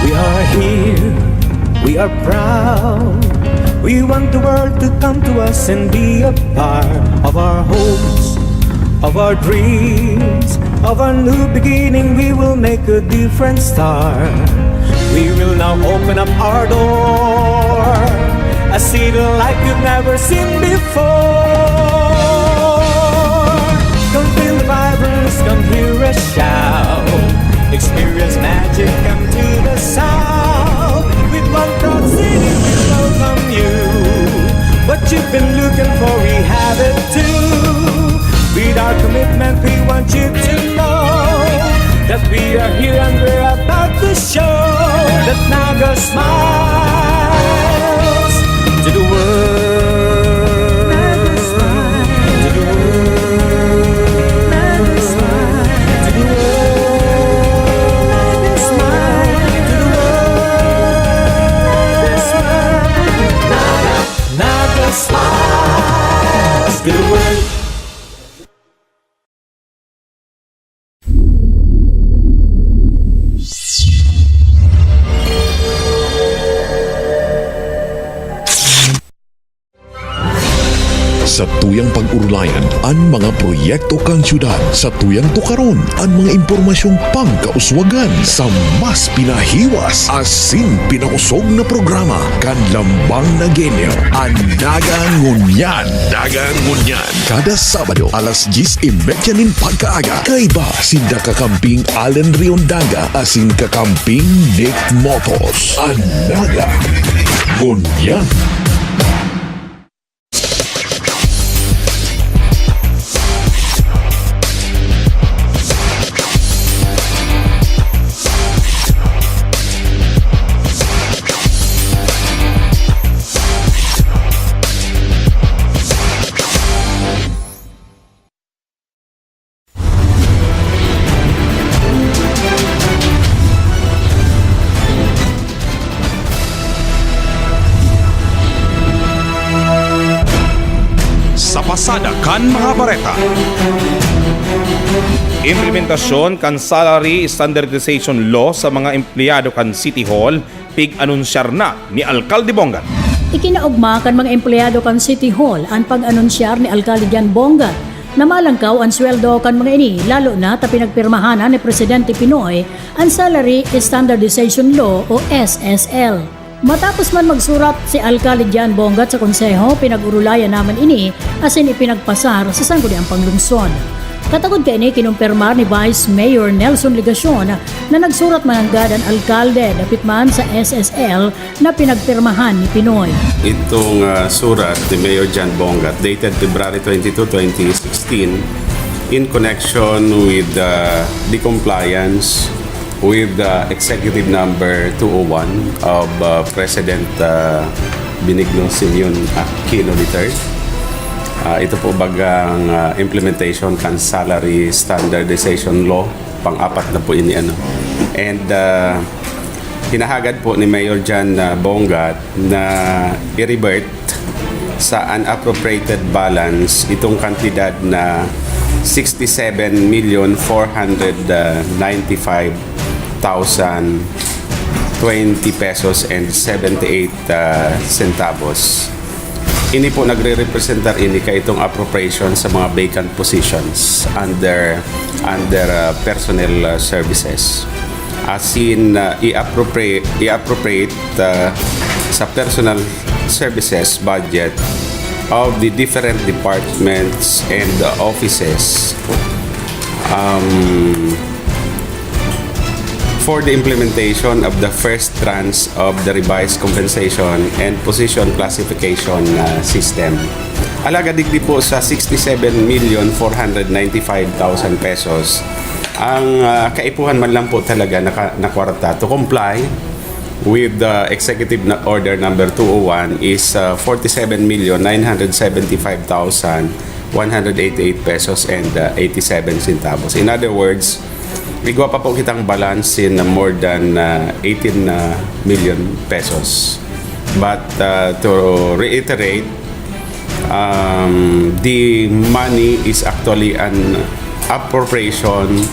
We are here, we are proud. We want the world to come to us and be a part of our hopes, of our dreams, of our new beginning. We will make a different start. We will now open up our door, a city like you've never seen before. Come feel the vibrance, come hear us shout. Experience magic, come to the south. With one proud city we welcome you. What you've been looking for, we have it too. With our commitment, we want you to know that we are here and we're about to show that Naga smiles to the world. Naga smiles to the world. Naga smiles to the world. Naga smiles to the world. Naga smiles to the world. Sa tuyang pag-urulayan ang mga proyekto kang syudad. Sa tuyang tukaron ang mga impormasyong pangkauswagan sa mas pinahiwas asin pinausog na programa kan lambang na genyo. Ang Dagangunyan. Dagangunyan. Kada Sabado alas 10:30 nin pagkaaga. Kay ba sinda kakamping Allen Riondaga asin kakamping Nick Motos. Ang Dagangunyan. Pasada kan mga bareta. Implementasyon kan Salary Standardization Law sa mga empleyado kan City Hall pig-anunsyar na ni Alcalde Bongat. Ikinaugma kan mga empleyado kan City Hall ang pag-anunsyar ni Alcalde Jan Bongat na malangkaw ang sweldo kan mga ini, lalo na ta pinagpirmahanan ni Presidente Pinoy ang Salary Standardization Law o SSL. Matapos man magsurat si Alcalde Jan Bongat sa konseho, pinag-urulayan naman ini asin ipinagpasar sa sangguniang panglungsod. Katagod kay ini kinumpirmar ni Vice Mayor Nelson Ligacion na nagsurat mananggad ang alkalde dapit man sa SSL na pinagpirmahan ni Pinoy. Itong surat ni Mayor Jan Bongat dated February 22, 2016 in connection with the compliance with the executive number 201 of President Benigno Simeon Aquino III. Ito po bagang implementation kan Salary Standardization Law, pang-apat na po ini ano. And hinahagad po ni Mayor Jan Bongat na i-revert sa unappropriated balance itong kantidad na 67,495,020 pesos and 78 centavos. Ini po nagre-representar ini kay itong appropriation sa mga vacant positions under personnel services. As in i-appropriate sa personal services budget of the different departments and offices for the implementation of the first tranche of the revised compensation and position classification system. Alaga digdi po sa 67,495,000 pesos. Ang kaipuhan man lang po talaga na kwarta to comply with the executive order number 201 is 47,975,188 pesos and 87 centavos. In other words, igwa pa po kitang balance in more than 18 million pesos. But to reiterate, the money is actually an appropriation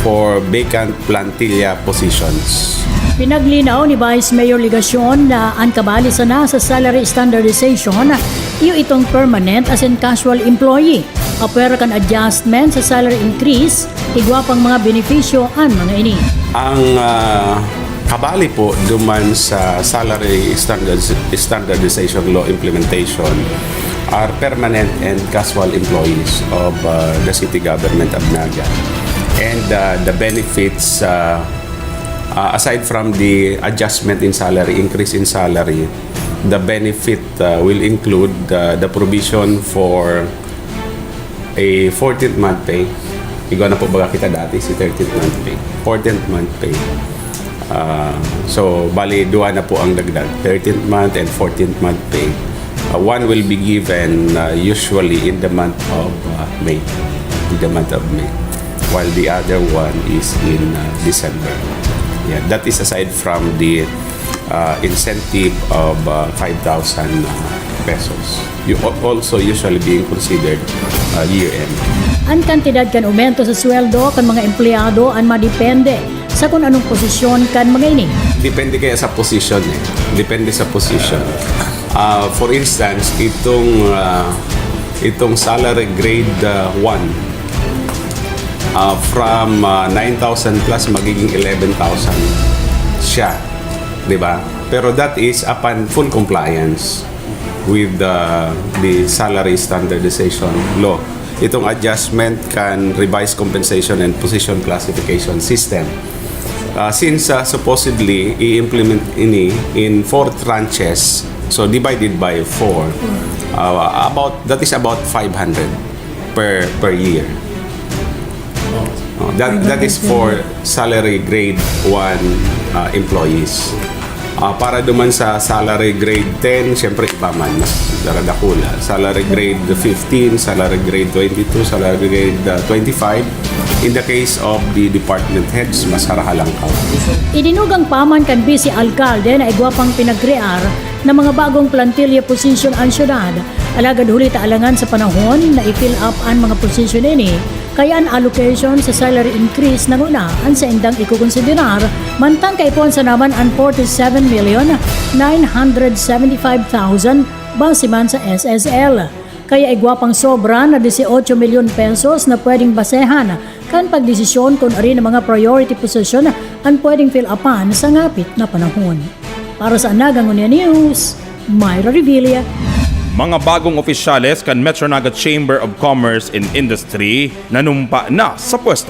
for vacant plantilla positions. Pinaglinaw ni Vice Mayor Ligacion na ang kabalisa na sa salary standardization iyo itong permanent as in casual employee. Apera kan adjustment sa salary increase, igwa pang mga benepisyo ang mga ini. Ang kabali po duman sa salary standardization law implementation are permanent and casual employees of the city government of Naga. And the benefits, aside from the adjustment in salary, increase in salary, the benefit will include the provision for a 14th month pay. Ikaw na po baga kita dati si 13th month pay. 14th month pay. So, bali, duwa na po ang dagdag. 13th month and 14th month pay. One will be given usually in the month of May. In the month of May. While the other one is in December. Yeah, that is aside from the incentive of 5,000 pesos. You also usually being considered year-end. Ang kantidad kan aumento sa sweldo kan mga empleyado ang madepende sa kung anong posisyon kan mga ini. Depende kaya sa position eh. Depende sa position. For instance, itong salary grade 1 from 9,000 plus magiging 11,000 siya, 'di ba? Pero that is upon full compliance with the salary standardization law. Itong adjustment can revise compensation and position classification system. Since supposedly i-implement ini in 4 tranches, so divided by 4, that is about 500 per year. That is for salary grade 1 employees. Para duman sa salary grade 10, syempre iba man, mas daradakula. Salary grade 15, salary grade 22, salary grade 25. In the case of the department heads, mas harahalang ka. Idinugang paman kan Vice Alcalde na igwapang pinagrear na mga bagong plantilla position ang syudad. Alagad huli taalangan sa panahon na i-fill up ang mga position ini. Kaya ang allocation sa salary increase na una ang sa indang ikukonsiderar mantang kaipon sa naman ang 47,975,000 base man sa SSL. Kaya igwapang sobra na 18 milyon pesos na pwedeng basehan kan pagdesisyon kung ari ng mga priority position ang pwedeng fill upan sa ngapit na panahon. Para sa Nagangunya News, Myra Revilla. Mga bagong opisyales kan Metro Naga Chamber of Commerce and Industry nanumpa na sa pwesto.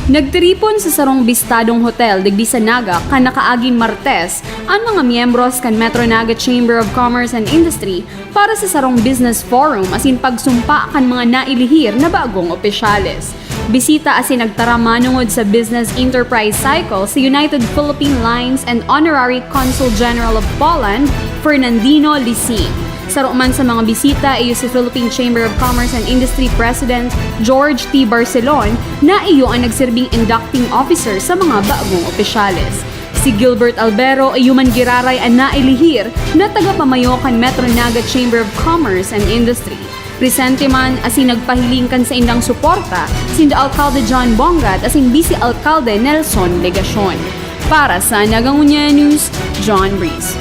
Nagtiripon sa sarong bistadong hotel digdi sa Naga kan nakaaging Martes ang mga miyembros kan Metro Naga Chamber of Commerce and Industry para sa sarong business forum asin pagsumpa kan mga nailihir na bagong opisyales. Bisita asin nagtara manungod sa business enterprise cycle sa United Philippine Lines and Honorary Consul General of Poland, Fernandino Lising. Saro man sa mga bisita iyo si Philippine Chamber of Commerce and Industry President George T. Barcelon na iyo ang nagsirbing inducting officer sa mga bagong opisyales. Si Gilbert Albero ay man giraray ang nailihir na tagapamayo kan Metro Naga Chamber of Commerce and Industry. Presente man asin nagpahiling kan sa indang suporta sinda Alcalde John Bongat asin Vice Alcalde Nelson Legacion. Para sa Nagangunya News, John Breeze.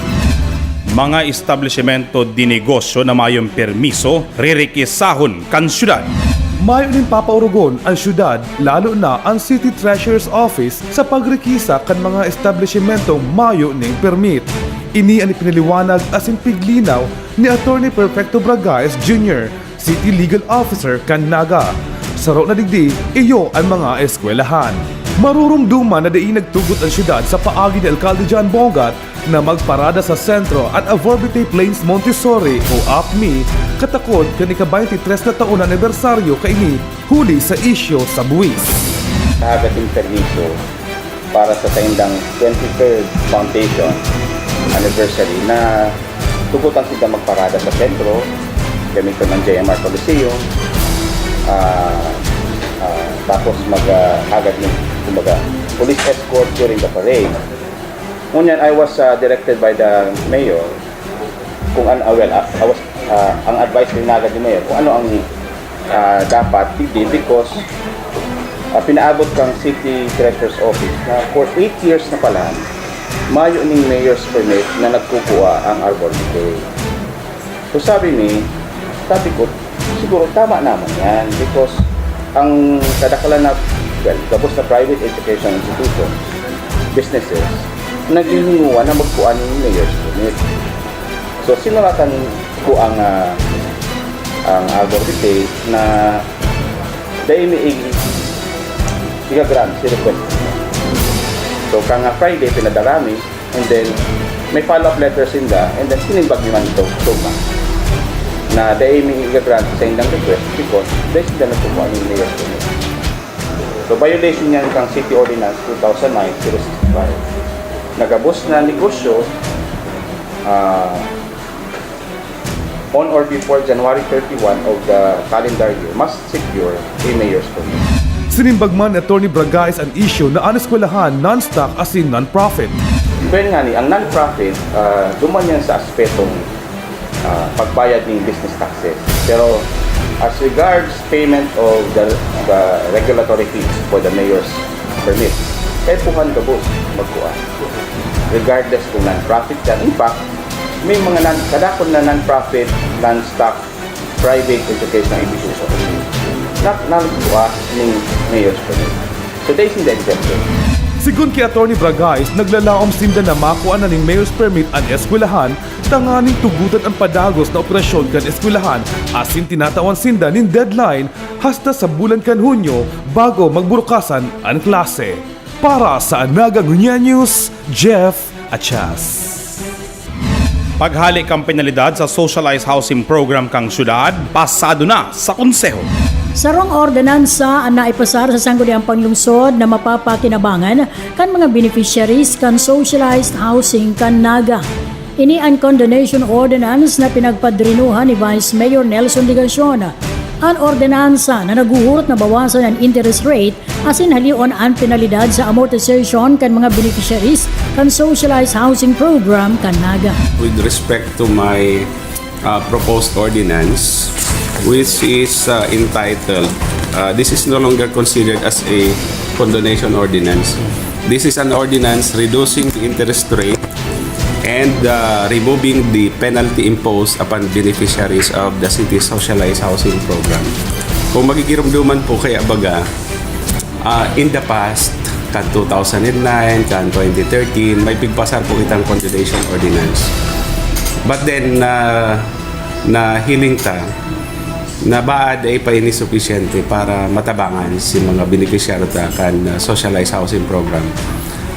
Mga establishmento di negosyo na mayong permiso, ririkisahon kan syudad. Mayo din papaurugon ang syudad, lalo na ang City Treasurer's Office sa pagrikisa kan mga establishmentong mayo ning permit. Ini ang ipinaliwanag asin piglinaw ni Attorney Perfecto Bragais Jr., City Legal Officer kan Naga. Saro na digdi, iyo ang mga eskwelahan. Marurumduman na diin nagtugot ang syudad sa paagi ni Alcalde John Bongat na magparada sa sentro at Avorbite Plains Montessori o APMI katakod kanika 23 na taon na anibersaryo kaini huli sa isyo sa buwis. Kaagad yung permiso para sa taindang 23rd Foundation anniversary na tugutan sila magparada sa sentro gamit ng JMR Coliseum tapos mag-agad yung police escort during the parade. Ngunyan, I was directed by the mayor kung ano, ang advice ni Naga ni Mayor, kung ano ang dapat, hindi, because pinaabot kang City Treasurer's Office na for 8 years na pala, mayo ning Mayor's Permit na nagkukuha ang Arbor Decay. So sabi ko, siguro tama naman yan because ang kadakalan na, tapos na private education institution, businesses, naghihinguan na magkuha ng Mayor's Permit. So sinulatan ko ang Arbor Decay na dahil grant si request. So kang Friday pinadarami and then may follow-up letters inda and then sinimbag naman ito tuma na dahil may grant sa indang request because dahil sila nagkukuha ng Mayor's Permit. So violation niyan kang City Ordinance 2009-065. Nagabos na negosyo on or before January 31 of the calendar year must secure a Mayor's Permit. Sinimbagman ni Atty. Bragais ang issue na ang eskwelahan non-stock as in non-profit. Pero nga ang non-profit, duman yan sa aspetong pagbayad ng business taxes. Pero as regards payment of the regulatory fees for the Mayor's Permit, kahit puhan gabos magkuha. Regardless kung non-profit yan. In fact, may mga kadakon na non-profit, non-stock, private educational institution na nagkuha ng Mayor's Permit. So there is the exemption. Sigun kay Atty. Bragais, naglalaom sinda na makuha na ning Mayor's Permit ang eskwelahan, tanganing tugutan ang padagos na operasyon kan eskwelahan, asin tinatawan sinda ning deadline hasta sa bulan kan Hunyo bago magburukasan ang klase. Para sa Naga Ngunya News, Jeff Achas. Paghali kang penalidad sa socialized housing program kang syudad, pasado na sa konseho. Sarong ordinansa ang naipasar sa sangguniang panglungsod na mapapakinabangan kan mga beneficiaries kan socialized housing kan Naga. Ini ang condonation ordinance na pinagpadrinuhan ni Vice Mayor Nelson Digacion. Ang ordinansa na naguhurot na bawasan ang interest rate asin halion ang penalidad sa amortization kan mga beneficiaries kan socialized housing program kan Naga. With respect to my proposed ordinance, which is entitled, this is no longer considered as a condonation ordinance. This is an ordinance reducing the interest rate and removing the penalty imposed upon beneficiaries of the city's socialized housing program. Kung magkikirumduman po kaya baga, in the past, kan 2009, kan 2013, may pigpasar po itang condonation ordinance. But then, na hiling ta, na baad ay pa inisupisyente para matabangan si mga beneficiary ta kan socialized housing program.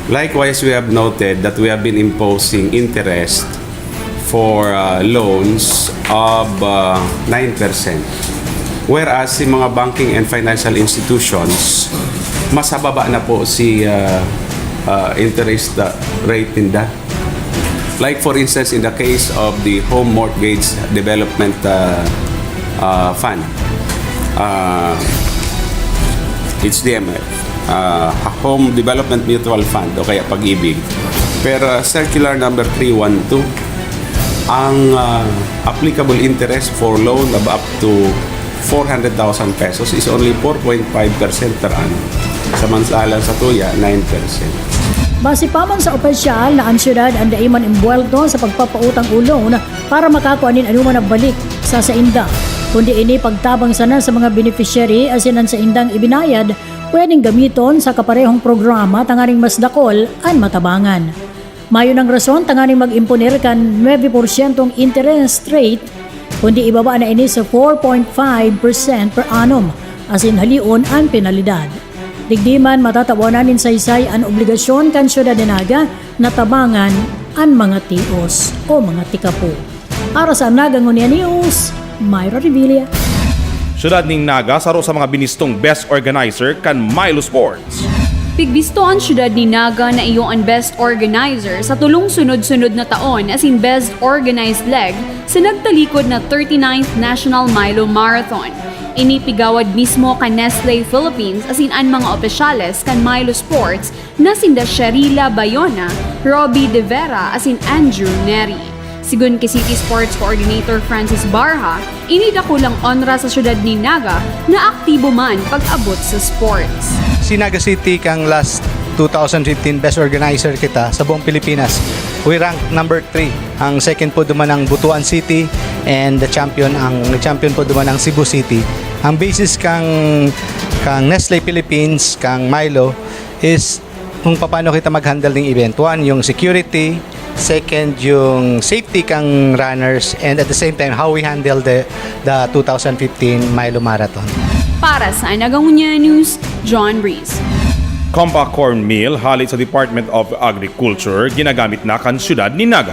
Likewise, we have noted that we have been imposing interest for loans of 9%. Whereas si mga banking and financial institutions, mas hababa na po si interest rate nila. Like for instance, in the case of the Home Mortgage Development Fund, HDMF, Home Development Mutual Fund o kaya Pag-ibig. Pero Circular number 312, ang applicable interest for loan of up to 400,000 pesos is only 4.5% per annum. Samantalang sa tuya, 9%. Base pa man sa opisyal na ang syudad ang daiman imbuelto sa pagpapautang ulong para makakuanin anuman na balik sa inda. Kundi ini pagtabang sana sa mga beneficiary asinan sa indang ibinayad, pwedeng gamiton sa kaparehong programa tanganing mas dakol ang matabangan. Mayo ng rason tanganing mag-imponer kan 9% interest rate, kundi ibaba na ini sa 4.5% per annum asin halion ang penalidad. Digdiman matatawanan sa isay ang obligasyon kan syudad de Naga na tabangan ang mga tios o mga tikapo. Para sa Naga Ngunya News, Myra Revilla. Syudad ning Naga saro sa mga binistong best organizer kan Milo Sports. Pigbisto ang syudad ni Naga na iyong ang best organizer sa tulong sunod-sunod na taon as in best organized leg sa nagtalikod na 39th National Milo Marathon. Inipigawad mismo kan Nestle Philippines as in ang mga opisyales kan Milo Sports na sinda Sherila Bayona, Robbie De Vera as in Andrew Neri. Sigun kay City Sports Coordinator Francis Barha, inidakulang onra sa syudad ni Naga na aktibo man pag-abot sa sports. Si Naga City kang last 2015 best organizer kita sa buong Pilipinas. We rank number 3. Ang second po duman ang Butuan City and the champion po duman ang Cebu City. Ang basis kang Nestle Philippines, kang Milo is kung paano kita mag-handle ng event. One, yung security. Second, yung safety kang runners. And at the same time, how we handle the 2015 Milo Marathon. Para sa Nagangunya News, John Reese. Compact corn meal halit sa Department of Agriculture ginagamit na kan syudad ni Naga.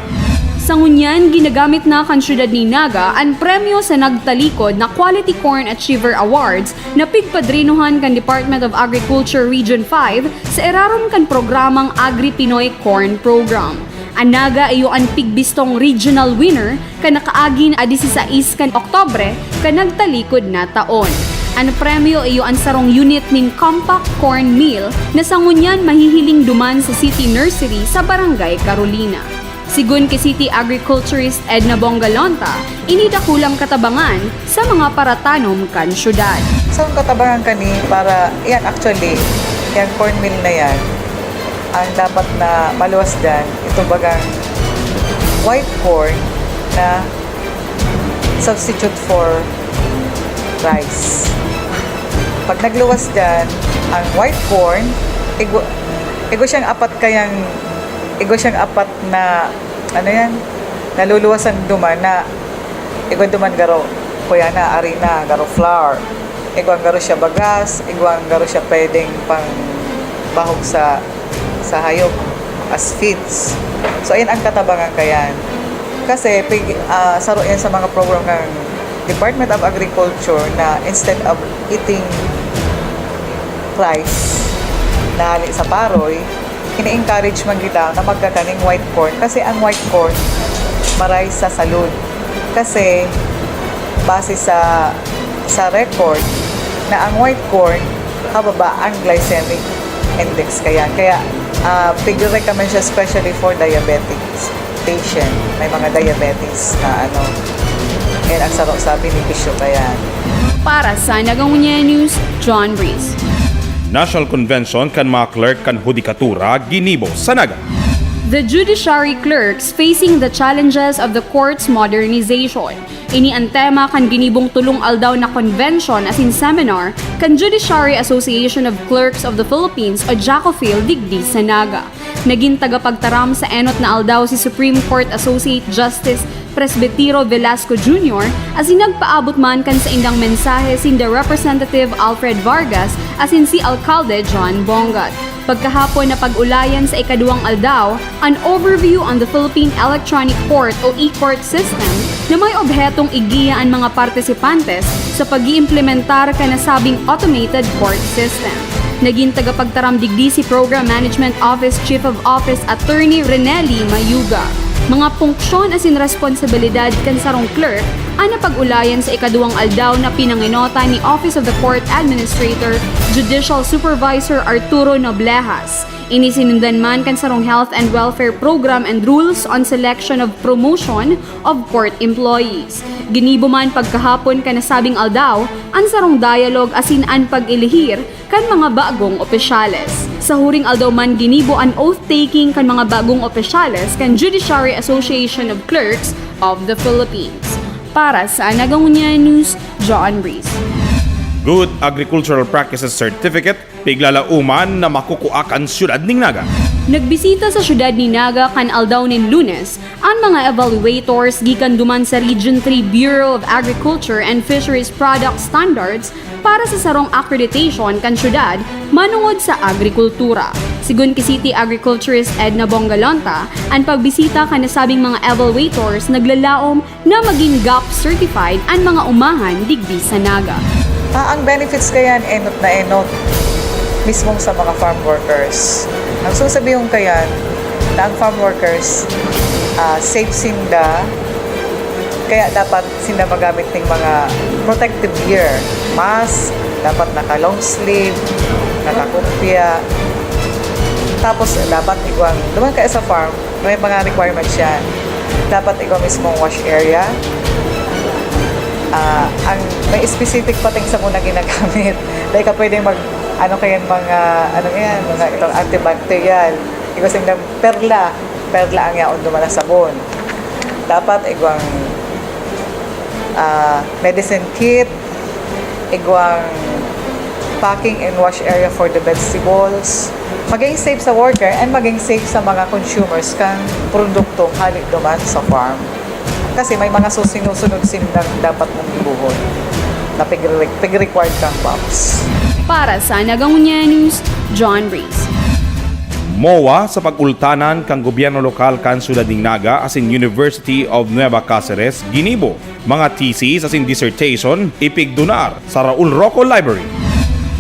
Sa ngunyan, ginagamit na kan syudad ni Naga ang premyo sa nagtalikod na Quality Corn Achiever Awards na pigpadrinuhan kan Department of Agriculture Region 5 sa eraron kan programang Agri-Pinoy Corn Program. Ang Naga iyo ang pigbistong regional winner ka nakaagin a 16 kan Oktobre ka nagtalikod na taon. Ang premyo iyo ang sarong unit ning Compact Corn Meal na sa ngunyan mahihiling duman sa City Nursery sa Barangay Carolina. Sigun kay City Agriculturist Edna Bongalonta, inidakulang katabangan sa mga paratanom kan syudad. So, ang katabangan kani para, yan actually, yan corn meal na yan, ang dapat na maluwas dyan, ito bagang white corn na substitute for rice. Pag nagluwas dyan, ang white corn, igo siyang apat na, ano yan, naluluwasan duman na, igo duman garo, kuya na, harina, garo flour, igo ang garo siya bagas, igo ang garo siya pwedeng pang bahog sa hayop as feeds. So, ayan ang katabangan kayan. Kasi, saro yan sa mga program ng Department of Agriculture na instead of eating rice na hali sa paroy, ini-encourage man kita na magkakaning white corn kasi ang white corn maray sa salud. Kasi base sa record na ang white corn kababa ang glycemic index kaya recommend siya especially for diabetics patient. May mga diabetes na yan ang sarap sa benepisyo kaya. Para sa Nagangunya News, John Reese. National Convention kan mga clerk kan hudikatura ginibo sa Naga. The judiciary clerks facing the challenges of the court's modernization. Ini ang tema kan ginibong tulong aldaw na convention as in seminar kan Judiciary Association of Clerks of the Philippines o JACOPHIL digdi sa Naga. Naging tagapagtaram sa enot na aldaw si Supreme Court Associate Justice Presbitero Velasco Jr. as nagpaabot man kan sa indang mensahe sin the Representative Alfred Vargas as in si Alcalde John Bongat. Pagkahapon na pag-ulayan sa ikaduwang aldaw, an overview on the Philippine Electronic Court o e-court system na may obhetong igiya ang mga partisipantes sa pag-iimplementar kanasabing automated court system. Naging tagapagtaram digdi si Program Management Office Chief of Office Attorney Renelli Mayuga. Mga punksyon asin responsibilidad kan sarong clerk ang napag-ulayan sa ikaduwang aldaw na pinanginota ni Office of the Court Administrator Judicial Supervisor Arturo Noblejas. Inisinundan man kan sarong Health and Welfare Program and Rules on Selection of Promotion of Court Employees. Ginibo man pagkahapon kanasabing aldaw ang sarong dialogue asin an pag-ilihir kan mga bagong opisyales. Sa huring aldaw man ginibo an oath-taking kan mga bagong opisyales kan Judiciary Association of Clerks of the Philippines. Para sa Nagangunya News, John Reese. Good Agricultural Practices Certificate piglalauman na makukuakan syudad ning Naga. Nagbisita sa syudad ni Naga kan aldaw nin Lunes ang mga evaluators gikan duman sa Region 3 Bureau of Agriculture and Fisheries Product Standards para sa sarong accreditation kan syudad manungod sa agrikultura. Sigun kay City Agriculturist Edna Bongalonta, ang pagbisita kanasabing mga evaluators naglalaom na maging GAP certified ang mga umahan digdi sa Naga. Ang benefits kayan enot na enot mismong sa mga farm workers. Ang susabihon kayan na ang farm workers safe sinda kaya dapat sinda magamit ng mga protective gear. Mask, dapat naka long sleeve, naka-kumpya. Tapos dapat iguang, duman kaya sa farm, may mga requirements yan. dapat ikaw mismong wash area. Ang may specific pating sa muna ginagamit. Like ka pwedeng mga itong antibacterial. Ikaw sing perla ang yaon duman na sabon. Dapat igwang medicine kit, igwang packing and wash area for the vegetables. Maging safe sa worker and maging safe sa mga consumers kang produktong halik duman sa farm. Kasi may mga susunod sindang dapat mong ibuhon na pig-required kang POPs. Para sa Nagangunya News, John Reese. MOA sa pag-ultanan kang gobyerno lokal kan Ciudad ng Naga asin University of Nueva Cáceres, ginibo. Mga thesis asin dissertation ipigdunar sa Raul Rocco Library.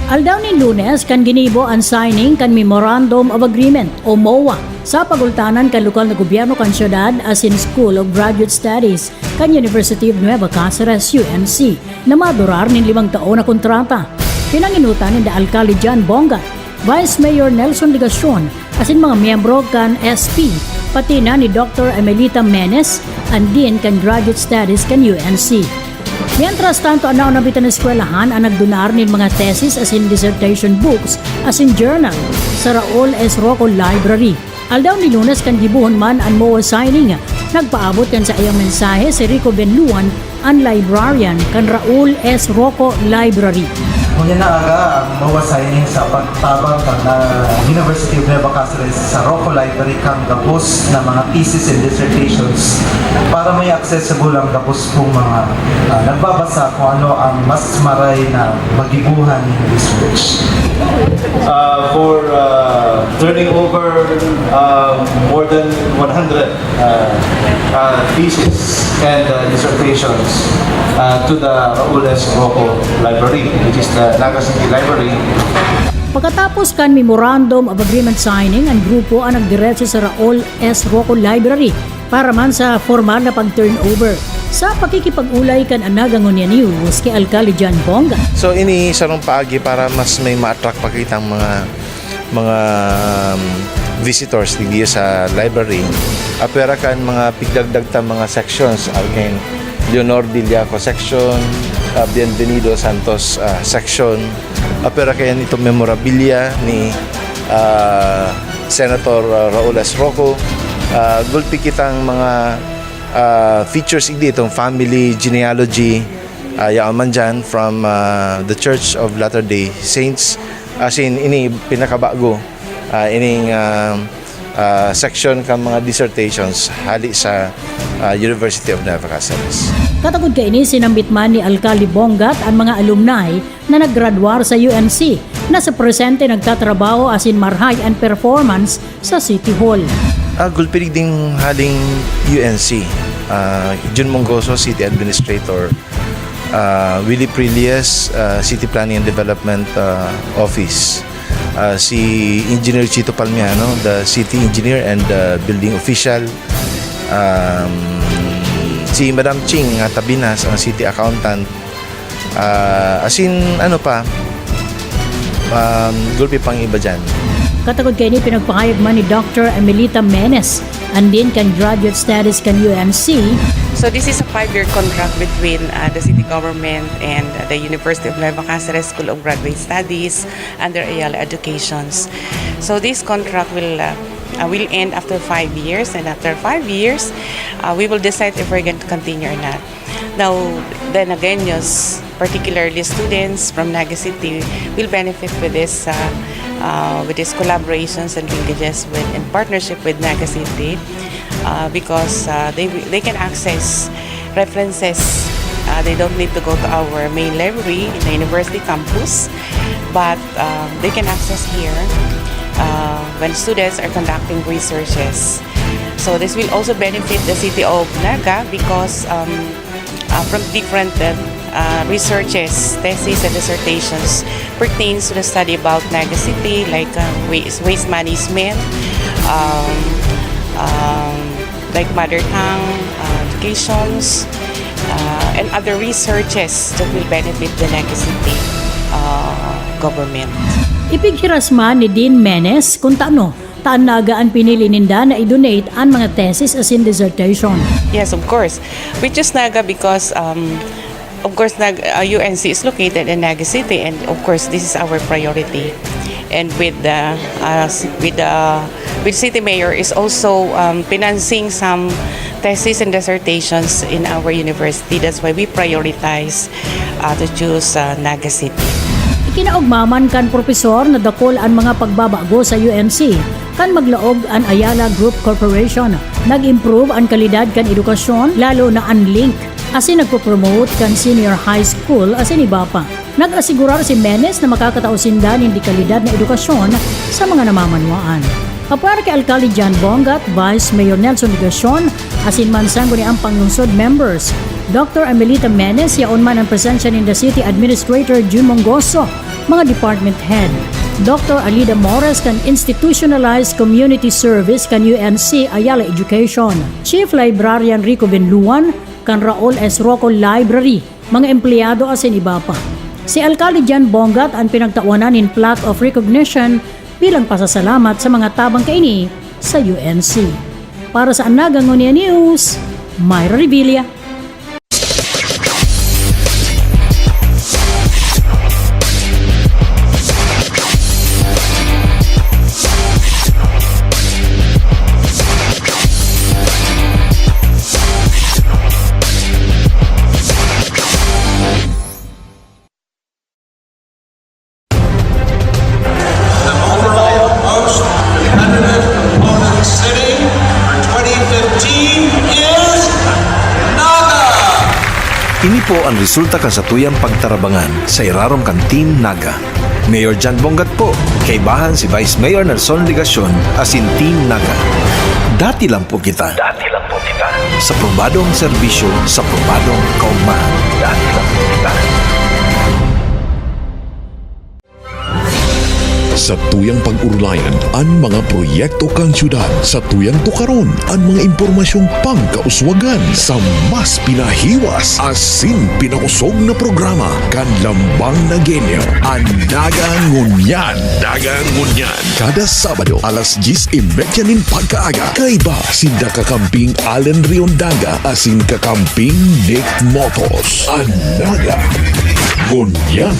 Aldaw ni Lunes kan ginibo ang signing kan Memorandum of Agreement o MOA sa pagultanan kan lokal na gobyerno kan syudad as in School of Graduate Studies kan University of Nueva Cáceres UNC na madurar nin 5 taon na kontrata. Pinanginutan ni Alcalde John Bongat, Vice Mayor Nelson Ligacion as in mga miyembro kan SP pati na ni Dr. Emelita Menes and Dean kan Graduate Studies kan UNC. Mientras tanto, anaw na bitan na eskwelahan ang nagdunar ng mga thesis as in dissertation books as in journal sa Raul S. Rocco Library. Aldaw ni Lunes kan gibuhon man ang MOA signing, nagpaabot kan sa iyang mensahe si Rico Benluan, ang librarian kan Raul S. Rocco Library. Ngunyan na aga ang MOA signing sa pagtabang na University of Nueva Cáceres sa Rocco Library kang gapos na mga thesis and dissertations para may accessible ang gapos kong mga nagbabasa kung ano ang mas maray na magibuhan ng research. For turning over more than 100 thesis and dissertations to the Raul S. Rocco Library, which is the Naga City Library. Pagkatapos kan Memorandum of Agreement signing, ang grupo ang nagdiretso sa Raul S. Rocco Library para man sa formal na pag-turnover. Sa pakikipag-ulay kan ang Nagangunya News kay Alcalde John Bongat. So ini sarong paagi para mas may ma-attract pa kitang mga visitors dito sa library. Apera kan mga pigdagdagta mga sections again Leonor Dillaco section, Bienvenido Santos section. Apera kaya nito memorabilia ni Senator Raul S. Rocco. Gulpi kitang mga features itong family genealogy yaman dyan from the Church of Latter-day Saints as in ini pinakabago ining section ka mga dissertations hali sa University of Nueva Cáceres. Katagod kay ini sinambit man ni Alcalde Bongat ang mga alumni na naggraduar sa UNC na sa presente nagtatrabaho as in marhay and performance sa City Hall. Gulpirig ding haling UNC, Jun Mongoso, City Administrator, Willie Prillias, City Planning and Development Office, si Engineer Chito Palmiano, the City Engineer and Building Official, si Madam Ching Tabinas, ang City Accountant, as in gulpi pang iba dyan. Katagod kay ni pinagpahayag man ni Dr. Emelita Menes and din kan Graduate Studies kan UNC. So this is a 5-year contract between the city government and the University of Nueva Cáceres School of Graduate Studies under Ayala Educations. So this contract will end after 5 years, and after 5 years, we will decide if we're going to continue or not. Now, then again, particularly students from Naga City will benefit with this collaborations and linkages in partnership with Naga City because they can access references. They don't need to go to our main library in the university campus, but they can access here when students are conducting researches. So this will also benefit the city of Naga because from different researches, theses and dissertations pertains to the study about Naga City, like waste management, like mother tongue, educations, and other researches that will benefit the Naga City government. Ipighiras man ni Dean Menes kung taano taan nagaan pinili ninda na i-donate ang mga thesis as in dissertation. Yes, of course. We choose Naga because of course UNC is located in Naga City, and of course this is our priority. And with city mayor is also financing some thesis and dissertations in our university. That's why we prioritize to choose Naga City. Ikinaugmaman kan profesor na dakol ang mga pagbabago sa UNC kan maglaog ang Ayala Group Corporation. Nag-improve ang kalidad kan edukasyon lalo na ang link asin nagpo-promote kan senior high school asin iba pa. Nag-asigurar si Menes na makakatausindan hindi kalidad na edukasyon sa mga namamanwaan. Kapar kay Alcalde Jan Bongat, Vice Mayor Nelson Ligacion, asin man sanggo ni ang panglungsod members. Dr. Amelita Menes, yaon man ang presensya ni the City Administrator June Mongoso, mga department head. Dr. Alida Mores kan Institutionalized Community Service kan UNC Ayala Education. Chief Librarian Rico Benluan kan Raul S. Rocco Library, mga empleyado asin iba pa. Si Alcalde Jan Bongat ang pinagtawanan in plaque of recognition bilang pasasalamat sa mga tabang kaini sa UNC. Para sa Anaga Ngunia News, Myra Revilla. Ini po ang resulta kan sa tuyang pagtarabangan sa irarom kan Team Naga. Mayor Jan Bongat po, kay bahan si Vice Mayor Nelson Ligacion asin Team Naga. Dati lang po kita. Sa probadong serbisyo, sa probadong kaugmahan. Dati lang po kita. Sa tuyang pag-urlayan ang mga proyekto kang syudad, sa tuyang tukaron ang mga impormasyong pangkauswagan sa mas pinahiwas asin pinakusog na programa kan Lambang na Genyo. Ang Dagang Ngunyan. Dagang Ngunyan. Kada Sabado alas 10:30 nin pagkaaga. Kay ba sinda kakamping Allen Riondaga asin kakamping Nick Motos. Ang Dagang Ngunyan.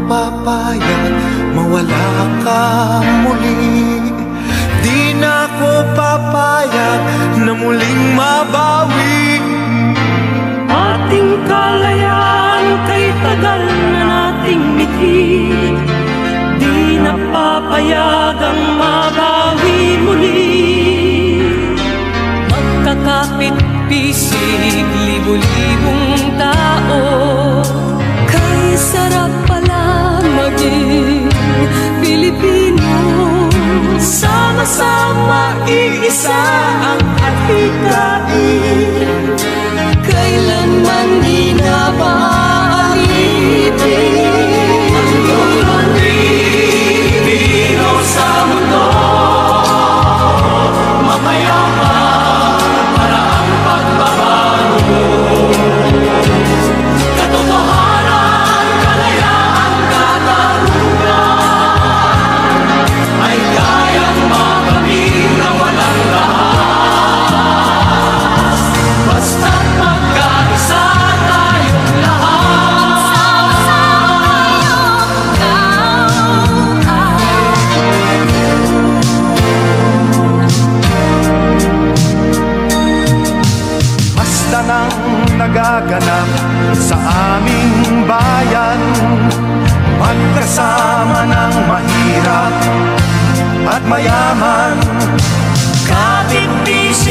papayag mawala ka muli. Di na ko papayag na muling mabawi. Ating kalayaan kay tagal na nating mithi. Di na papayagang mabawi muli. Magkakapit pisig libo-libong tao. Kay sarap pala maging Pilipino. Sama-sama iisa ang atikain. Kailanman di na maalipin. Ang mga Pilipino sa mundo, mapayapa para ang pagbabago. Katotohanan, kalayaan, katarungan ay kayang makamit na walang lahas. Basta't magkaisa tayong lahat. Basta nang nagaganap sa aming bayan, magkasama ng mahirap at mayaman, kapit-bisig